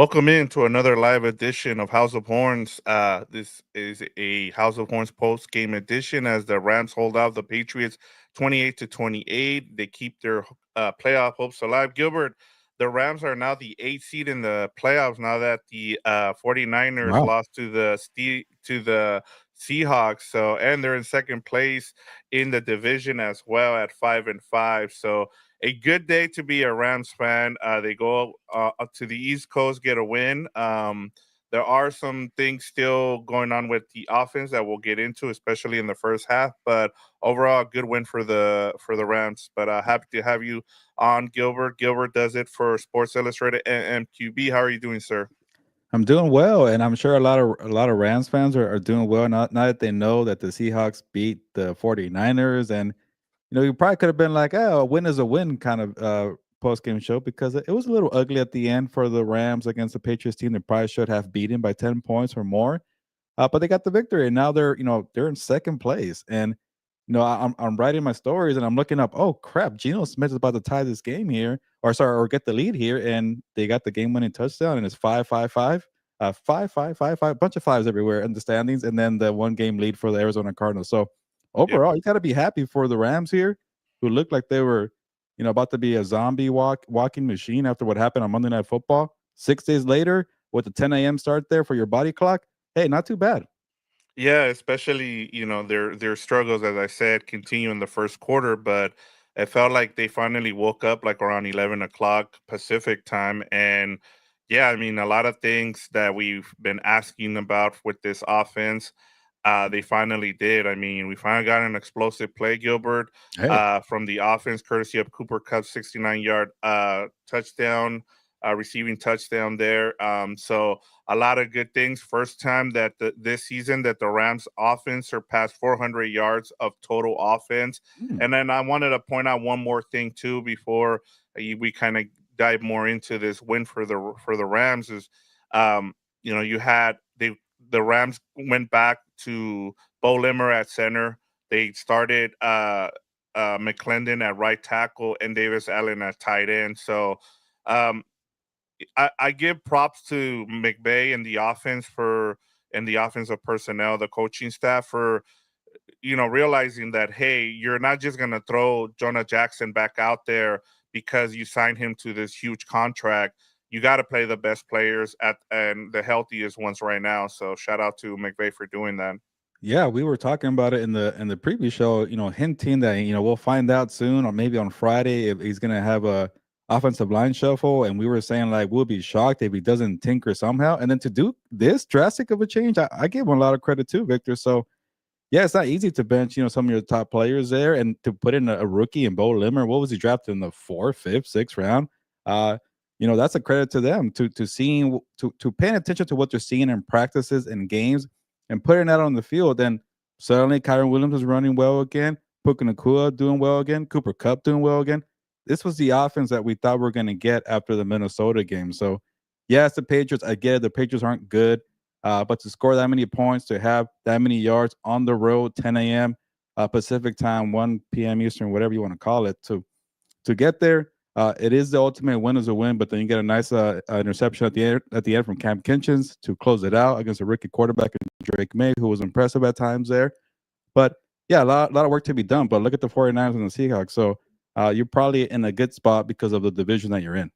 Welcome in to another live edition of House of Horns. This is a House of Horns post game edition as the Rams hold out the Patriots 28-28. They keep their playoff hopes alive. Gilbert, the Rams are now the eighth seed in the playoffs now that the 49ers Wow. lost to the Seahawks. So, and they're in second place in the division as well at 5-5. So, a good day to be a Rams fan. They go up to the East Coast, get a win. There are some things still going on with the offense that we'll get into, especially in the first half. But overall, a good win for the Rams. But happy to have you on, Gilbert. Gilbert does it for Sports Illustrated and MQB. How are you doing, sir? I'm doing well, and I'm sure a lot of Rams fans are doing well now that they know that the Seahawks beat the 49ers. And you probably could have been like, "Oh, a win is a win," kind of post game show, because it was a little ugly at the end for the Rams against the Patriots team. They probably should have beaten by 10 points or more. But they got the victory, and now they're in second place. And I'm writing my stories, and I'm looking up. Oh crap, Geno Smith is about to tie this game here, or sorry, or get the lead here, and they got the game-winning touchdown, and it's 5-5-5, 5-5-5-5, bunch of fives everywhere in the standings, and then the one-game lead for the Arizona Cardinals. So Yeah. overall, you got to be happy for the Rams here, who looked like they were, about to be a zombie walking machine after what happened on Monday Night Football. 6 days later, with the 10 a.m. start there for your body clock, hey, not too bad. Yeah, especially their struggles, as I said, continue in the first quarter, but it felt like they finally woke up like around 11 o'clock Pacific time, and yeah, I mean a lot of things that we've been asking about with this offense, they finally did. I mean, we finally got an explosive play, Gilbert, Hey, from the offense, courtesy of Cooper Cup's 69-yard touchdown, receiving touchdown there. So a lot of good things. First time that this season that the Rams offense surpassed 400 yards of total offense. hmm, And then I wanted to point out one more thing too before we kind of dive more into this win for the Rams is, you had the Rams went back to Bo Limmer at center. They started McClendon at right tackle and Davis Allen at tight end. So um, I give props to McVay and the offense for and the offensive personnel, the coaching staff for realizing that hey, you're not just gonna throw Jonah Jackson back out there because you signed him to this huge contract. You got to play the best players at and the healthiest ones right now. So shout out to McVay for doing that. yeah, we were talking about it in the previous show, hinting that we'll find out soon, or maybe on Friday, if he's gonna have a offensive line shuffle. And we were saying like we'll be shocked if he doesn't tinker somehow. And then to do this drastic of a change, I give him a lot of credit too, Victor. So yeah, it's not easy to bench, some of your top players there, and to put in a rookie in Bo Limmer. What was he drafted in the fourth, fifth, sixth round? Uh, that's a credit to them, to seeing, to paying attention to what they're seeing in practices and games, and putting that on the field. Then suddenly Kyron Williams is running well again, Puka Nakua doing well again, Cooper Cup doing well again. This was the offense that we thought we were going to get after the Minnesota game. So yeah, it's the Patriots. I get it. The Patriots aren't good. But to score that many points, to have that many yards on the road, 10 a.m. Pacific time, 1 p.m. Eastern, whatever you want to call it, to get there, it is the ultimate win is a win. But then you get a nice interception at the end from Cam Kinchins to close it out against a rookie quarterback in Drake May, who was impressive at times there. But yeah, a lot of work to be done. But look at the 49ers and the Seahawks. So you're probably in a good spot because of the division that you're in.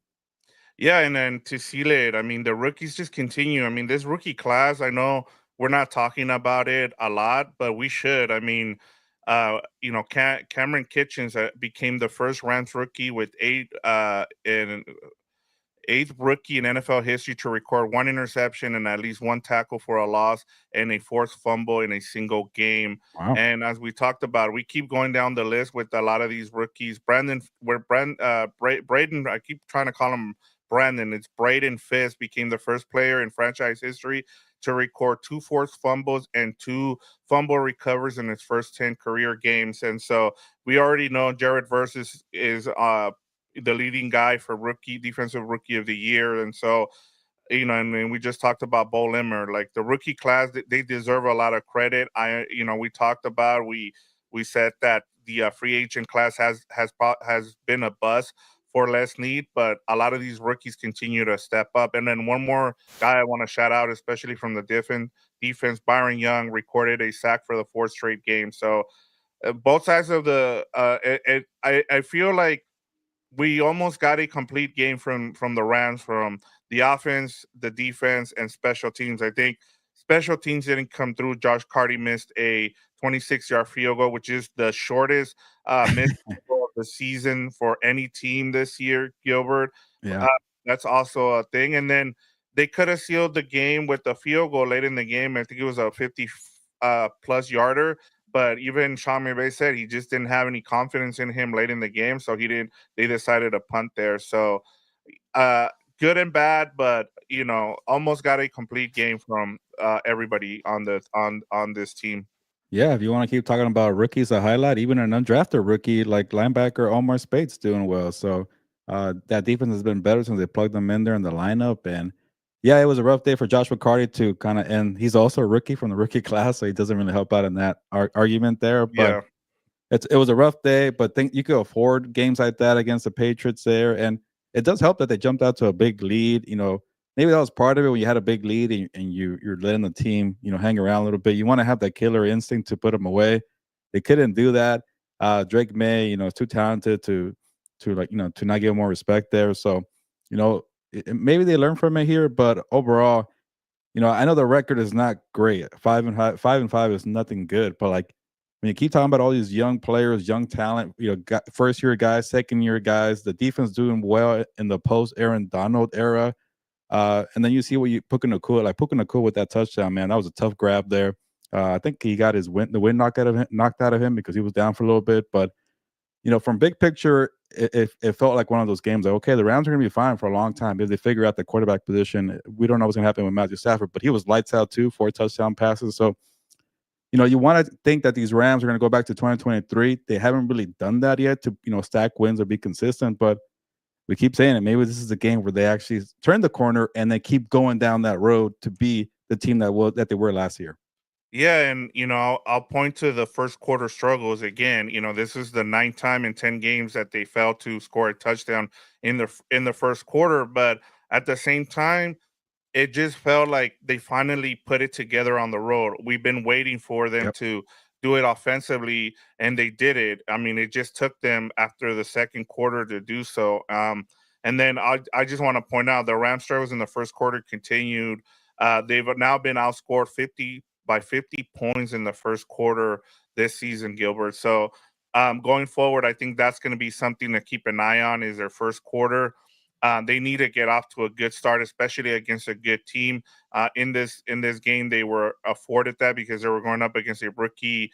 Yeah, and then to seal it, I mean, the rookies just continue. I mean, this rookie class, I know we're not talking about it a lot, but we should. I mean, Cameron Kitchens became the first Rams rookie with eighth rookie in NFL history to record one interception and at least one tackle for a loss and a forced fumble in a single game. Wow. And as we talked about, we keep going down the list with a lot of these rookies. Braden, I keep trying to call him Brandon. It's Braden Fisk became the first player in franchise history to record two forced fumbles and two fumble recovers in his first 10 career games. And so we already know Jared Versus is the leading guy for rookie defensive rookie of the year. And so, and we just talked about Bo Limmer, like the rookie class, they deserve a lot of credit. We talked about, we said that the free agent class has been a bust for less need, but a lot of these rookies continue to step up. And then one more guy I want to shout out, especially from the defense, Byron Young recorded a sack for the fourth straight game. So both sides of I feel like we almost got a complete game from the Rams, from the offense, the defense, and special teams. I think special teams didn't come through. Josh Carty missed a 26-yard field goal, which is the shortest missed field goal of the season for any team this year, Gilbert. Uh, Yeah. that's also a thing. And then they could have sealed the game with a field goal late in the game. I think it was a 50 plus yarder. But even Sean McVay said he just didn't have any confidence in him late in the game, so he didn't. They decided to punt there. So uh, good and bad, but almost got a complete game from everybody on this team. Yeah, if you want to keep talking about rookies, a highlight, even an undrafted rookie like linebacker Omar Spate's doing well. So that defense has been better since they plugged them in there in the lineup. And yeah, it was a rough day for Josh McCarty to kind of end. He's also a rookie from the rookie class, so he doesn't really help out in that argument there. But Yeah, it was a rough day, but think you could afford games like that against the Patriots there, and it does help that they jumped out to a big lead. Maybe that was part of it when you had a big lead and you're letting the team hang around a little bit. You want to have that killer instinct to put them away. They couldn't do that. Drake May, is too talented to not give more respect there. So, you know, maybe they learn from it here, but overall, I know the record is not great. 5-5 is nothing good, but like when you keep talking about all these young players, young talent, first year guys, second year guys, the defense doing well in the post Aaron Donald era. And then you see what you Puka Nacua, like Puka Nacua with that touchdown, man. That was a tough grab there. I think he got the wind knocked out of him because he was down for a little bit. But from big picture, it felt like one of those games. Like, okay, the Rams are going to be fine for a long time if they figure out the quarterback position. We don't know what's going to happen with Matthew Stafford, but he was lights out too, 4 touchdown passes. So you want to think that these Rams are going to go back to 2023. They haven't really done that yet to stack wins or be consistent, but we keep saying it. Maybe this is a game where they actually turn the corner and they keep going down that road to be the team that they were last year. yeah, and I'll point to the first quarter struggles again. This is the ninth time in 10 games that they failed to score a touchdown in the first quarter, but at the same time it just felt like they finally put it together on the road. We've been waiting for them Yep. to do it offensively, and they did it. I mean, it just took them after the second quarter to do so. And then I just want to point out the Rams struggles in the first quarter continued. They've now been outscored 50 points in the first quarter this season, Gilbert. So going forward, I think that's going to be something to keep an eye on. Is their first quarter. They need to get off to a good start, especially against a good team. In this game, they were afforded that because they were going up against a rookie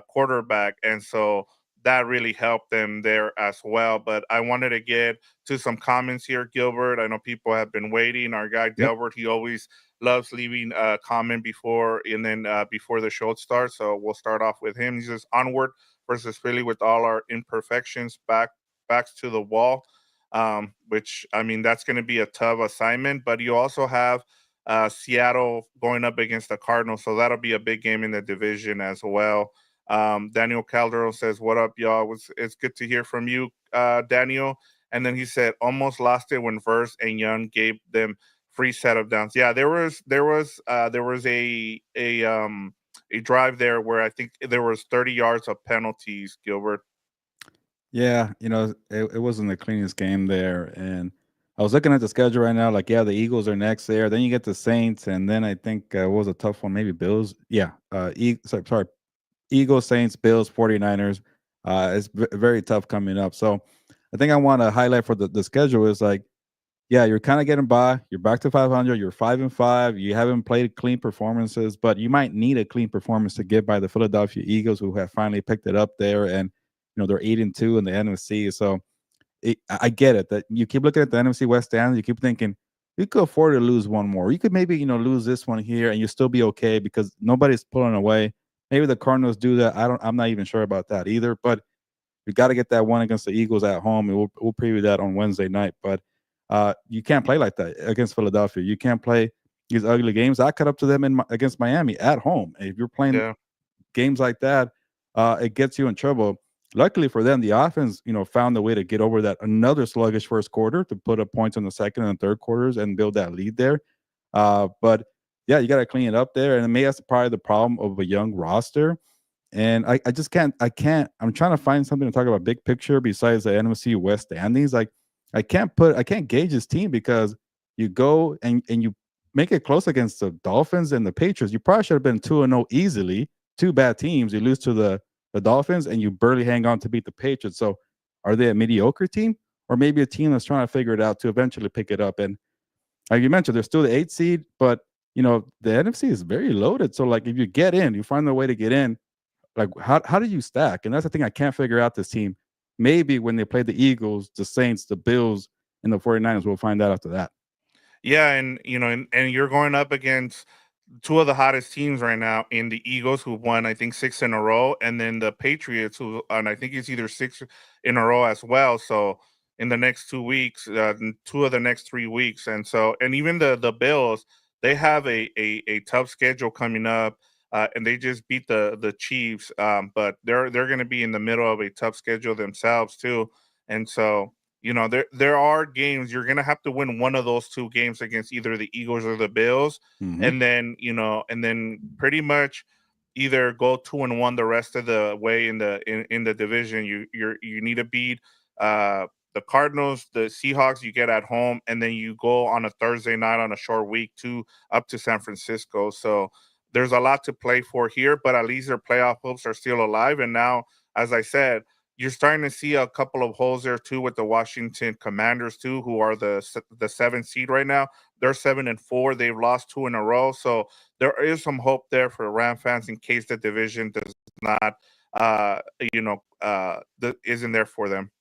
quarterback, and so that really helped them there as well. But I wanted to get to some comments here, Gilbert. I know people have been waiting. Our guy Yep. Delbert, he always loves leaving a comment before and then before the show starts. So we'll start off with him. He says, "Onward versus Philly with all our imperfections, backs to the wall." Which I mean that's going to be a tough assignment. But you also have Seattle going up against the Cardinals, so that'll be a big game in the division as well. Daniel Calderon says, "What up, y'all? It's good to hear from you, Daniel." And then he said, "Almost lost it when Verse and Young gave them free set of downs." Yeah, there was a drive there where I think there was 30 yards of penalties, Gilbert. Yeah, it wasn't the cleanest game there. And I was looking at the schedule right now, like, yeah, the Eagles are next there. Then you get the Saints, and then I think what was a tough one, maybe Bills. Yeah, sorry, Eagles, Saints, Bills, 49ers. It's very tough coming up. So I think I want to highlight for the schedule is like, yeah, you're kind of getting by. You're back to 500. You're 5-5. You haven't played clean performances, but you might need a clean performance to get by the Philadelphia Eagles, who have finally picked it up there, and they're 8-2 in the NFC. So I get it that you keep looking at the NFC West stand. You keep thinking you could afford to lose one more. You could maybe lose this one here, and you still be okay because nobody's pulling away. Maybe the Cardinals do that. I'm not even sure about that either. But we got to get that one against the Eagles at home, and we'll preview that on Wednesday night. But you can't play like that against Philadelphia. You can't play these ugly games. I cut up to them against Miami at home. And if you're playing Yeah. games like that, it gets you in trouble. luckily for them, the offense, found a way to get over that another sluggish first quarter to put up points in the second and third quarters and build that lead there. But yeah, you got to clean it up there, and maybe that's probably the problem of a young roster. And I just can't. I'm trying to find something to talk about big picture besides the NFC West standings. Like I can't gauge this team because you go and you make it close against the Dolphins and the Patriots. You probably should have been 2-0 easily. Two bad teams. You lose to the Dolphins and you barely hang on to beat the Patriots. So are they a mediocre team or maybe a team that's trying to figure it out to eventually pick it up? And like you mentioned, they're still the 8th seed, but the NFC is very loaded. So like if you get in, you find a way to get in, like how do you stack? And that's the thing I can't figure out this team. Maybe when they play the Eagles, the Saints, the Bills, and the 49ers, we'll find out after that. Yeah, and and you're going up against two of the hottest teams right now in the Eagles, who won I think six in a row, and then the Patriots, who and I think it's either six in a row as well. So in the next 2 weeks, two of the next 3 weeks, and so and even the Bills, they have a tough schedule coming up. And they just beat the Chiefs, but they're going to be in the middle of a tough schedule themselves too, and so there are games you're gonna have to win one of those two games against either the Eagles or the Bills, Mm-hmm. and then pretty much either go 2-1 the rest of the way in the division. You need to beat uh the Cardinals, the Seahawks you get at home, and then you go on a Thursday night on a short week to up to San Francisco. So there's a lot to play for here, but at least their playoff hopes are still alive. And now, as I said, you're starting to see a couple of holes there too with the Washington Commanders too, who are the 7th seed right now. They're 7-4. They've lost two in a row, so there is some hope there for Ram fans in case the division does not, uh, isn't there for them.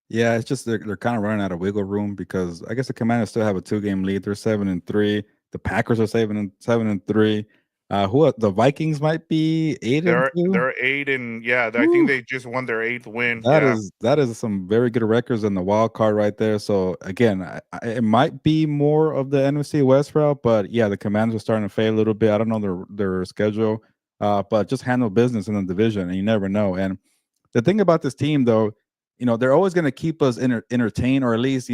Yeah, it's just they're kind of running out of wiggle room because I guess the Commanders still have a 2-game lead. They're 7-3. The Packers are 7-3. The Vikings might be 8-2. They're 8 and yeah, I think Woo. they just won their 8th win. That Yeah, is that is some very good records in the wild card right there. So again, it might be more of the NFC West route, but yeah, the Commanders are starting to fade a little bit. I don't know their schedule, but just handle business in the division, and you never know. And the thing about this team, though, they're always going to keep us entertained, or at least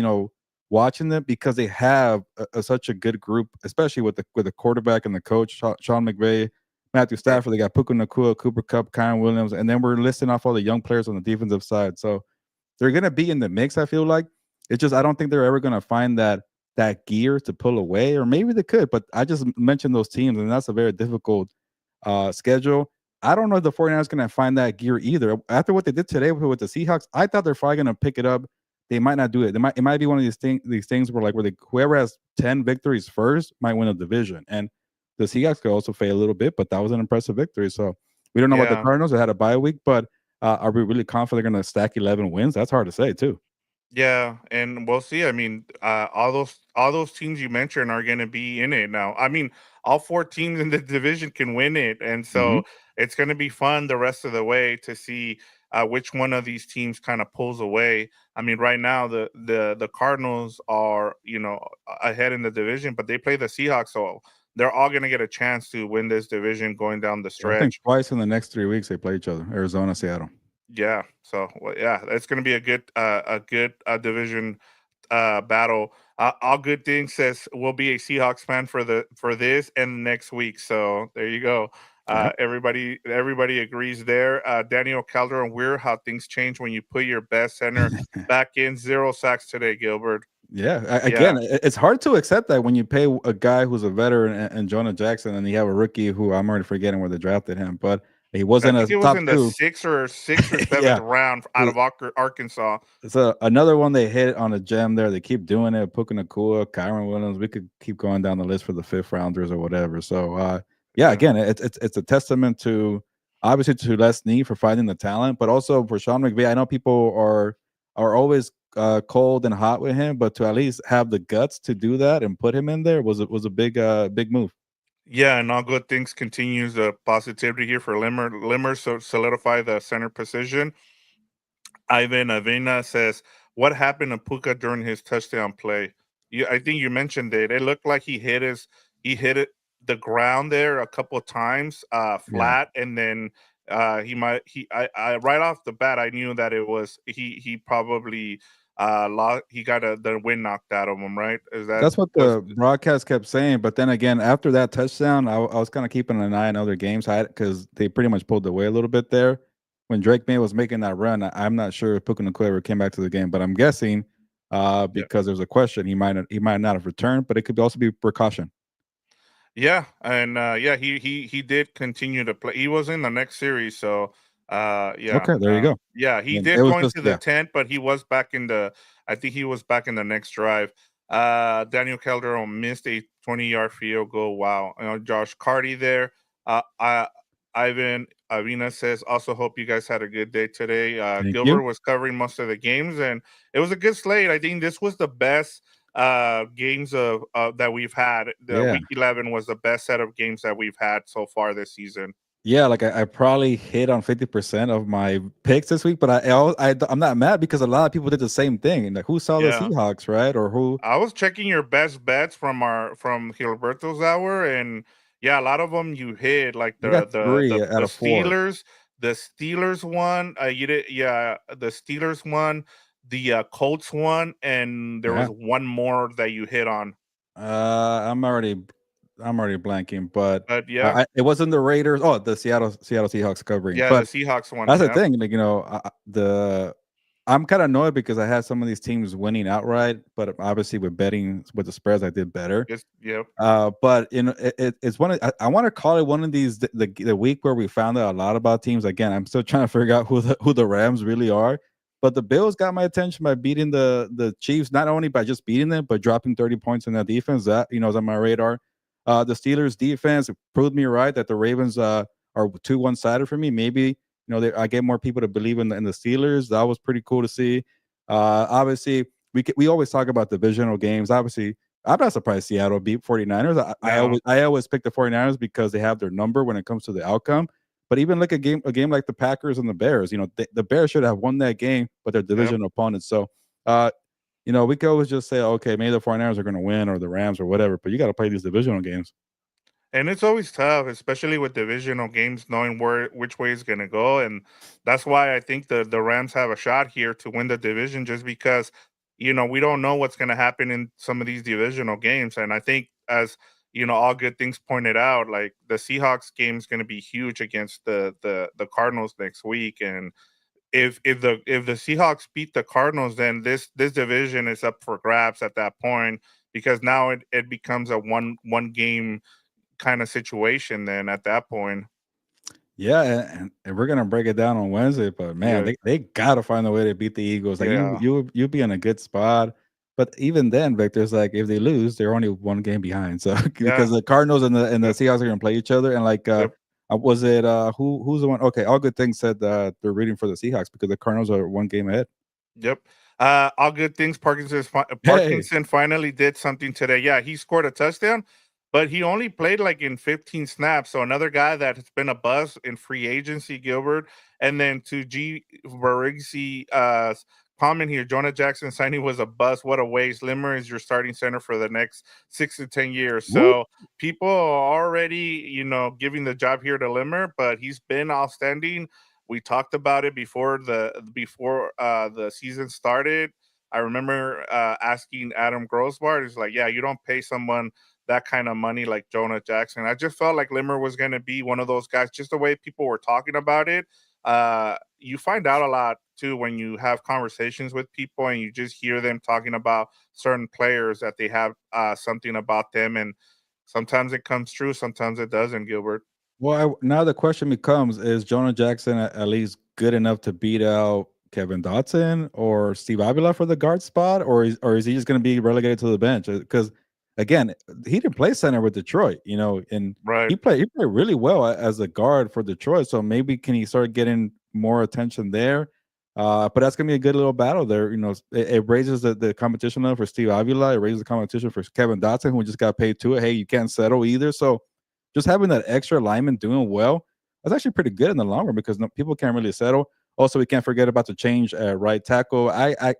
watching them because they have such a good group, especially with the quarterback and the coach Sean McVay, Matthew right. Stafford. They got Puka Nakua, Cooper Cup, Kyron Williams, and then we're listing off all the young players on the defensive side. So they're going to be in the mix. I feel like it's just I don't think they're ever going to find that gear to pull away, or maybe they could. But I just mentioned those teams, and that's a very difficult schedule. I don't know if the 49ers going to find that gear either. After what they did today with the Seahawks, I thought they're probably going to pick it up. They might not do it. It might be one of these things where whoever has 10 victories first might win a division. And the Seahawks could also fail a little bit, but that was an impressive victory. So we don't know about the Yeah. Cardinals. They had a bye week, but are we really confident they're going to stack 11 wins? That's hard to say too. Yeah, and we'll see. I mean, all those teams you mentioned are going to be in it now. I mean, all four teams in the division can win it, and Hmm. so it's going to be fun the rest of the way to see which one of these teams kind of pulls away. I mean, right now the Cardinals are ahead in the division, but they play the Seahawks, so they're all going to get a chance to win this division going down the Yeah, I think stretch. twice in the next 3 weeks they play each other: Arizona, Seattle. Yeah, so well, yeah, it's going to be a good division battle. All good things says we'll be a Seahawks fan for this and next week. So there you go. Yeah. Everybody agrees there. Daniel Calderon, weird how things change when you put your best center back in. 0 sacks today, Gilbert. Yeah, Yeah, again, it's hard to accept that when you pay a guy who's a veteran and Jonah Jackson, and you have a rookie who I'm already forgetting where they drafted him, but he I wasn't think a it was top in the two. sixth or seventh Yeah, round out of Arkansas. so another one they hit on a gem there. They keep doing it. Puka Nakua, Kyron Williams. We could keep going down the list for the fifth rounders or whatever. So yeah, Yeah. again, it's a testament to obviously to Les Snead for finding the talent, but also for Sean McVay. I know people are always cold and hot with him, but to at least have the guts to do that and put him in there was a big move. Yeah, and all good things continues the positivity here for Limmer so solidify the center position. Ivan Avena says, "What happened to Puka during his touchdown play?" I think you mentioned it. It looked like he hit it the ground there a couple of times, Yeah. flat, and then He might I right off the bat I knew that it was he probably he got the wind knocked out of him, right? Is that That's what was the broadcast kept saying, but then again, after that touchdown, I was kinda keeping an eye on other games, because they pretty much pulled away a little bit there. When Drake May was making that run, I'm not sure if Puka Nacua came back to the game, but I'm guessing, yeah. because there's a question, he might not have returned, but it could also be precaution. Yeah, and yeah, he did continue to play. He was in the next series, so yeah, Okay, there you go. yeah, he Then it did was go just into the yeah. 10th, but he was back in the. I think he was back in the next drive. Daniel Calderon missed a 20-yard field goal. Wow, Josh Carty there. Ivan Avina says also hope you guys had a good day today. Thank you. Gilbert was covering most of the games, and it was a good slate. I think this was the best games of that we've had. The Yeah. week 11 was the best set of games that we've had so far this season. Yeah, like I probably hit on 50% of my picks this week, but I'm not mad because a lot of people did the same thing. Like who saw the Yeah. Seahawks, right? Or who I was checking your best bets from our from Gilberto's hour, and yeah, a lot of them you hit, like I got three out the of four. Steelers one, you did, yeah, the Steelers one, the Colts one, and there was Yeah. one more that you hit on. Uh, I'm already I'm already blanking, but But yeah, it wasn't the Raiders. Oh, the Seattle Seahawks covering. yeah, the But Seahawks one, that's the yeah, thing, like I'm kind of annoyed because I had some of these teams winning outright, but obviously with betting with the spreads, I did better. just yep, But it's one of I want to call it one of these the week where we found out a lot about teams. Again, I'm still trying to figure out who the Rams really are. But the Bills got my attention by beating the Chiefs, not only by just beating them, but dropping 30 points in that defense. That is on my radar. The Steelers defense proved me right that the Ravens are too one sided for me. Maybe I get more people to believe in the Steelers. That was pretty cool to see. Obviously, we always talk about divisional games. Obviously, I'm not surprised Seattle beat 49ers. no, I always pick the 49ers because they have their number when it comes to the outcome. But even like a game like the Packers and the Bears, the Bears should have won that game, but they're yep. divisional opponents. So, uh, we could always just say, okay, maybe the 49ers are going to win or the Rams or whatever, but you got to play these divisional games. And it's always tough, especially with divisional games, knowing which way is going to go, and that's why I think the Rams have a shot here to win the division, just because we don't know what's going to happen in some of these divisional games, and I think as all good things pointed out, like the Seahawks game is going to be huge against the Cardinals next week, and if the Seahawks beat the Cardinals, then this division is up for grabs at that point, because now it becomes a one game kind of situation then at that point. Yeah, and we're gonna break it down on Wednesday, but man, Yeah, they gotta find a way to beat the Eagles. Like yeah, you'll be in a good spot. But even then, Victor's like if they lose, they're only one game behind. So yeah, because the Cardinals and the yep, Seahawks are gonna play each other, and like yep, was it who's the one? Okay, all good things said they're rooting for the Seahawks because the Cardinals are one game ahead. yep. All good things. Hey, Parkinson finally did something today. Yeah, he scored a touchdown, but he only played like in 15 snaps. So another guy that has been a buzz in free agency, Gilbert. And then to G Barigsi comment here, Jonah Jackson signing was a buzz. What a waste. Limmer is your starting center for the next 6 to 10 years. whoop. So people are already, giving the job here to Limmer, but he's been outstanding. We talked about it before the season started. I remember asking Adam Grossbart, he's like, "Yeah, you don't pay someone that kind of money like Jonah Jackson." I just felt like Limmer was going to be one of those guys. Just the way people were talking about it, you find out a lot too when you have conversations with people and you just hear them talking about certain players that they have something about them, and sometimes it comes true, sometimes it doesn't. Gilbert, Well, now the question becomes: is Jonah Jackson at least good enough to beat out Kevin Dotson or Steve Avila for the guard spot, or is he just going to be relegated to the bench? Because again, he didn't play center with Detroit, and right? he played really well as a guard for Detroit. So maybe can he start getting more attention there? But that's going to be a good little battle there. It raises the competition level for Steve Avila. It raises the competition for Kevin Dotson, who just got paid to it. Hey, you can't settle either. So just having that extra lineman doing well, that's actually pretty good in the long run because people can't really settle. Also, we can't forget about the change right tackle. I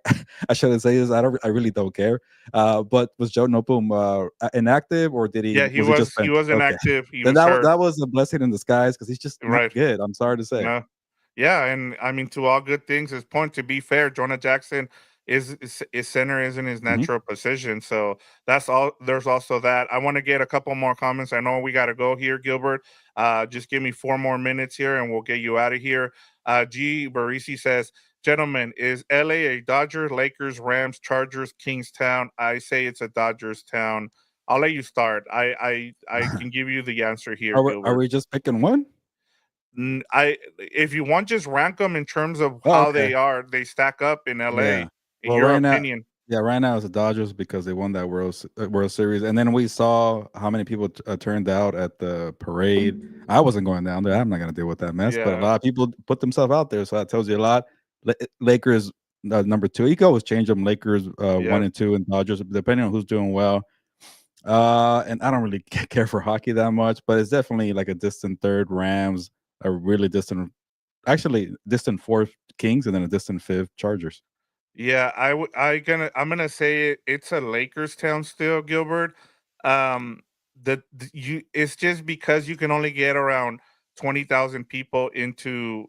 shouldn't say this. I really don't care. But was Joe Noteboom inactive, or did he Yeah, was he just he benched? was Okay, inactive. He then was hurt. that was a blessing in disguise because he's just not Right. good. I'm sorry to say. No. Yeah, and I mean, to all good things is point. To be fair, Jonah Jackson is center isn't his Mhm. natural position, so that's all. There's also that. I want to get a couple more comments. I know we got to go here, Gilbert. Just give me 4 more minutes here, and we'll get you out of here. G. Barisi says, "Gentlemen, is LA a Dodgers, Lakers, Rams, Chargers, Kingstown? I say it's a Dodgers town. I'll let you start. I can give you the answer here, Are Gilbert." we just picking one? I if you want, just rank them in terms of Oh, how okay. they stack up in Yeah. LA, in Well, your right now, opinion. yeah, right now it's the Dodgers because they won that World Series, and then we saw how many people turned out at the parade. I wasn't going down there. I'm not gonna deal with that mess, but a Yeah, lot of people put themselves out there, so that tells you a lot. Lakers number two. You can always change them. Lakers one yeah, and two, and Dodgers depending on who's doing well. And I don't really care for hockey that much, but it's definitely like a distant third. Rams, a really distant, actually distant fourth Kings, and then a distant fifth Chargers. yeah. I'm gonna say it's a Lakers town still, Gilbert. Um, you it's just because you can only get around 20,000 people into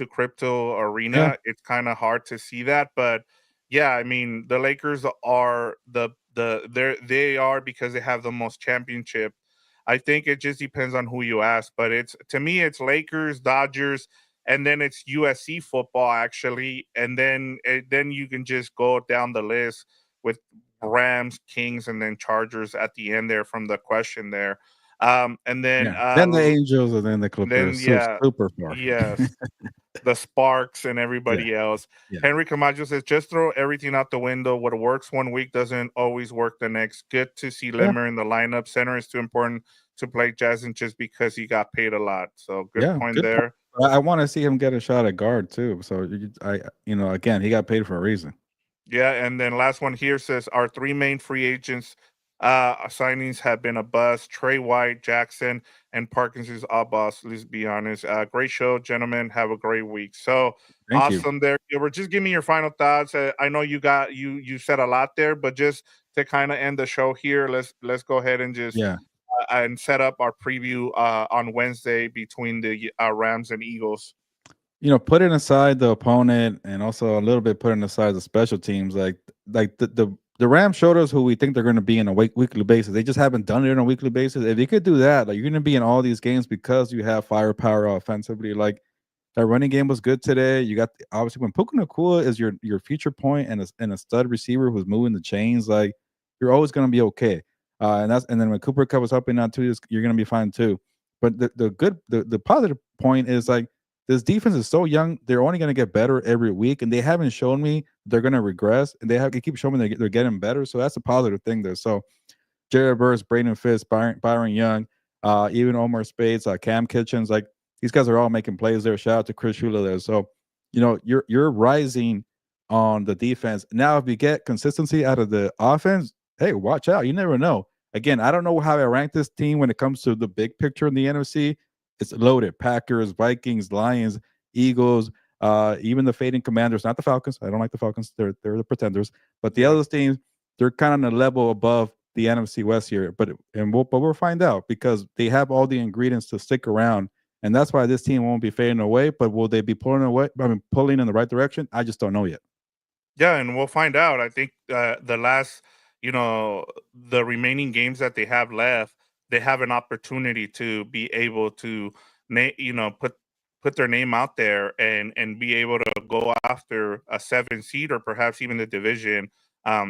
crypto Yeah, arena. It's kind of hard to see that, but yeah, I mean the Lakers are they are because they have the most championship. I think it just depends on who you ask, but it's to me it's Lakers, Dodgers, and then it's USC football actually, and then you can just go down the list with Rams, Kings, and then Chargers at the end there from the question there. And then yeah. Then the Angels, and then the Clippers. So yeah, super far. yes, the Sparks and Yeah, everybody else. yeah, Henry Camacho says, just throw everything out the window. What works one week doesn't always work the next. Good to see yeah, Limmer in the lineup. Center is too important to play Jasmine just because he got paid a lot. So good yeah. point Good point. there. I want to see him get a shot at guard too. So again, he got paid for a reason. Yeah, and then last one here says our three main free agents signings have been a bust. Trey White, Jackson, and Parkinson's all bust. Let's be honest. Great show, gentlemen. Have a great week. So Thank you. awesome there, Gilbert. Just give me your final thoughts. I know you said a lot there, but just to kind of end the show here, let's go ahead and just Yeah. and set up our preview on Wednesday between the Rams and Eagles. Putting aside the opponent and also a little bit putting aside the special teams, like the Rams showed us who we think they're going to be in a weekly basis. They just haven't done it on a weekly basis. If you could do that, like you're going to be in all these games because you have firepower offensively. Like that running game was good today. You got obviously when Puka Nakua is your future point and a stud receiver who's moving the chains, like you're always going to be okay. And then when Cooper Cup was helping out too, you're going to be fine too. But the positive point is like this defense is so young; they're only going to get better every week, and they haven't shown me they're going to regress, and they keep showing me they're getting better. So that's a positive thing there. So Jared Burris, Braden Fitz, Byron Young, even Omar Spades, Cam Kitchens, like these guys are all making plays there. Shout out to Chris Shula there. So, you're rising on the defense. Now, if you get consistency out of the offense, hey, watch out. You never know. Again, I don't know how I rank this team when it comes to the big picture in the NFC. It's loaded. Packers, Vikings, Lions, Eagles, even the fading Commanders, not the Falcons. I don't like the Falcons. They're the pretenders. But the Yeah. other teams, they're kind of on a level above the NFC West here. But we'll find out because they have all the ingredients to stick around, and that's why this team won't be fading away. But will they be pulling away? I mean, pulling in the right direction? I just don't know yet. Yeah, and we'll find out. I think the last, the remaining games that they have left, they have an opportunity to be able to, put their name out there and be able to go after a 7 seed or perhaps even the division.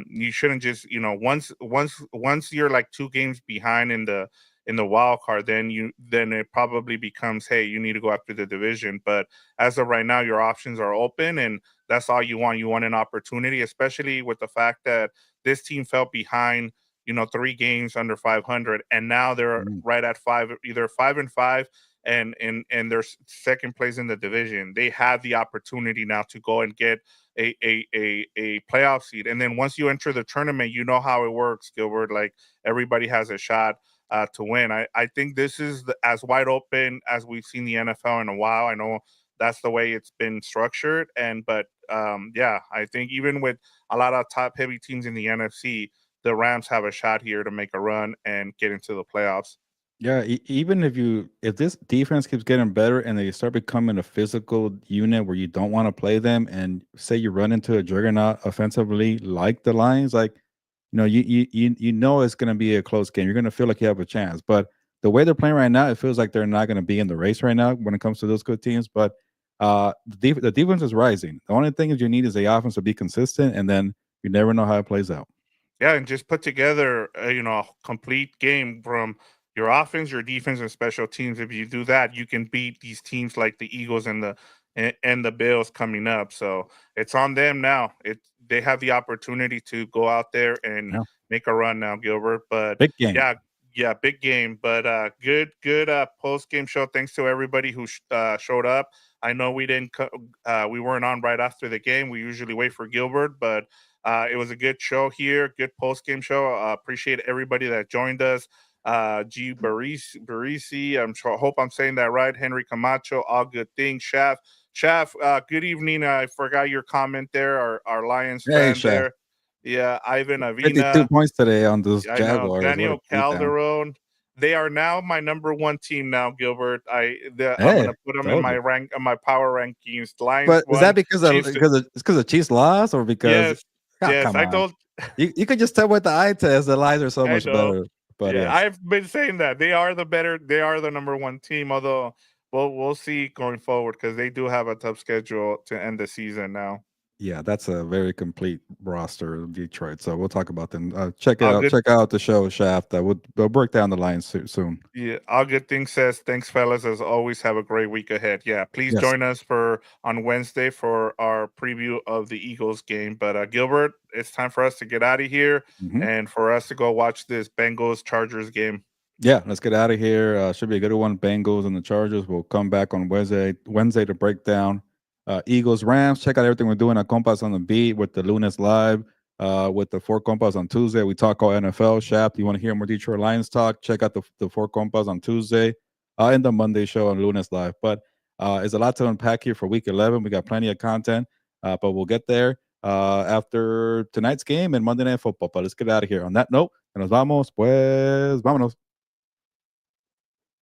You shouldn't just, once you're like 2 games behind in the wild card, then it probably becomes, hey, you need to go after the division. But as of right now, your options are open and that's all you want. You want an opportunity, especially with the fact that this team fell behind, 3 games under 500, and now they're Mhm. right at five, either 5-5, and they're second place in the division. They have the opportunity now to go and get a playoff seed, and then once you enter the tournament, you know how it works, Gilbert. Like everybody has a shot. To win, I think this is as wide open as we've seen the NFL in a while. I know that's the way it's been structured. And but yeah, I think even with a lot of top heavy teams in the NFC, the Rams have a shot here to make a run and get into the playoffs. Yeah, even if this defense keeps getting better and they start becoming a physical unit where you don't want to play them, and say you run into a juggernaut offensively like the Lions, like you know it's going to be a close game. You're going to feel like you have a chance, but the way they're playing right now, it feels like they're not going to be in the race right now when it comes to those good teams. But the defense is rising. The only thing is you need is the offense to be consistent, and then you never know how it plays out. Yeah, and just put together, a complete game from your offense, your defense, and special teams. If you do that, you can beat these teams like the Eagles and the Bills coming up. So it's on them now. They have the opportunity to go out there and Yeah, make a run now, Gilbert. But big game. yeah, yeah, big game. But good post game show. Thanks to everybody who showed up. I know we weren't on right after the game. We usually wait for Gilbert, but it was a good show here, good post game show. Appreciate everybody that joined us. G. Barisi, hope I'm saying that right. Henry Camacho, all good things. Shaf, good evening. I forgot your comment there. Our Lions Hey, fan chef. there. Yeah, Ivan 52 Avina. points today on those I know Jaguars. What a Daniel beatdown. Calderon. They are now my number one team now, Gilbert. I'm Hey, gonna put them in told my you. my power rankings. Lions But is that one, because of Chiefs. because of it's because of Chiefs loss, or because Yes, yes. come I on. told. You could just tell with the eye test the lies are so I much know. better. But Yeah, yes. I've been saying that they are the number one team. Although we'll see going forward because they do have a tough schedule to end the season now. Yeah, that's a very complete roster of Detroit. So we'll talk about them. All good. Check out the show Shaft. We'll break down the lines soon. Yeah, all good things says. Thanks, fellas. As always, have a great week ahead. Yeah, please Yes. join us for on Wednesday for our preview of the Eagles game. But Gilbert, it's time for us to get out of here Mhm. and for us to go watch this Bengals Chargers game. Yeah, let's get out of here. Should be a good one. Bengals and the Chargers. We'll come back on Wednesday to break down Eagles Rams. Check out everything we're doing at Compas on the Beat with the Lunes Live. With the Four Compas on Tuesday, we talk all NFL. Shaft, you want to hear more Detroit Lions talk? Check out the Four Compas on Tuesday, and the Monday show on Lunes Live. But it's a lot to unpack here for Week 11. We got plenty of content, but we'll get there after tonight's game and Monday Night Football. But let's get out of here. On that note, nos vamos, pues, vámonos.